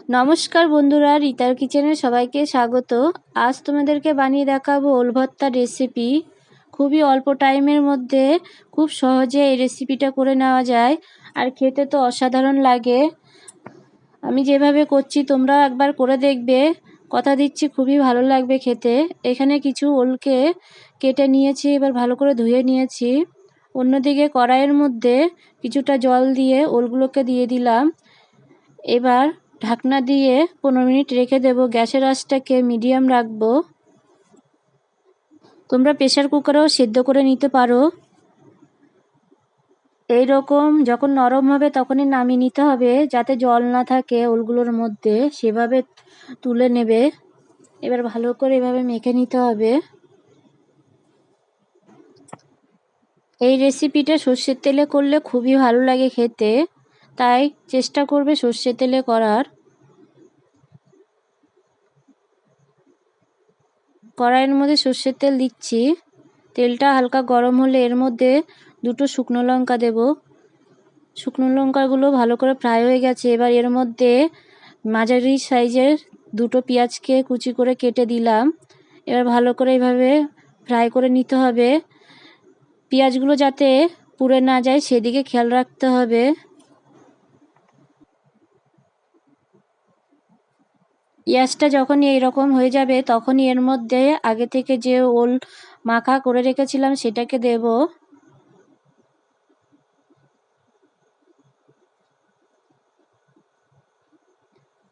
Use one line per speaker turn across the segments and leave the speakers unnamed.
নমস্কার বন্ধুরা, রিতার কিচেনে সবাইকে স্বাগত। আজ তোমাদেরকে বানিয়ে দেখাবো ওল ভর্তার রেসিপি। খুবই অল্প টাইমের মধ্যে খুব সহজে এই রেসিপিটা করে নেওয়া যায়, আর খেতে তো অসাধারণ লাগে। আমি যেভাবে করছি তোমরা একবার করে দেখবে, কথা দিচ্ছি খুবই ভালো লাগবে খেতে। এখানে কিছু ওলকে কেটে নিয়েছি, এবার ভালো করে ধুয়ে নিয়েছি। অন্যদিকে কড়াইয়ের মধ্যে কিছুটা জল দিয়ে ওলগুলোকে দিয়ে দিলাম। এবার ঢাকনা দিয়ে 15 মিনিট রেখে দেব। গ্যাসের আঁচটাকে মিডিয়াম রাখবো। তোমরা প্রেসার কুকারেও সেদ্ধ করে নিতে পারো। এই রকম যখন নরম হবে তখনই নামিয়ে নিতে হবে, যাতে জল না থাকে ওলগুলোর মধ্যে, সেভাবে তুলে নেবে। এবার ভালো করে এভাবে মেখে নিতে হবে। এই রেসিপিটা সর্ষের তেলে করলে খুবই ভালো লাগে খেতে, তাই চেষ্টা করবে সর্ষের তেলে করার। কড়াইয়ের মধ্যে সর্ষের তেল দিচ্ছি। তেলটা হালকা গরম হলে এর মধ্যে দুটো শুকনো লঙ্কা দেব। শুকনো লঙ্কাগুলো ভালো করে ফ্রাই হয়ে গেছে। এবার এর মধ্যে মাঝারি সাইজের দুটো পেঁয়াজকে কুচি করে কেটে দিলাম। এবার ভালো করে এইভাবে ফ্রাই করে নিতে হবে। পেঁয়াজগুলো যাতে পুড়ে না যায় সেদিকে খেয়াল রাখতে হবে। পেঁয়াজটা যখনই এইরকম হয়ে যাবে তখনই এর মধ্যে আগে থেকে যে ওল মাখা করে রেখেছিলাম সেটাকে দেব।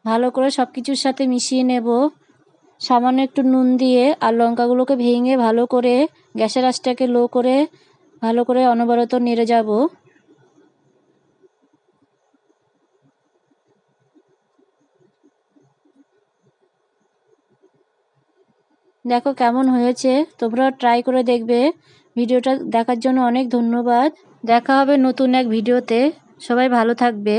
ভালো করে সব কিছুর সাথে মিশিয়ে নেব। সামান্য একটু নুন দিয়ে আর লঙ্কাগুলোকে ভেঙে ভালো করে গ্যাসের আঁচটাকে লো করে ভালো করে অনবরত নেড়ে যাব। দেখো কেমন হয়েছে, তোমরাও ট্রাই করে দেখবে। ভিডিওটা দেখার জন্য অনেক ধন্যবাদ। দেখা হবে নতুন এক ভিডিওতে। সবাই ভালো থাকবে।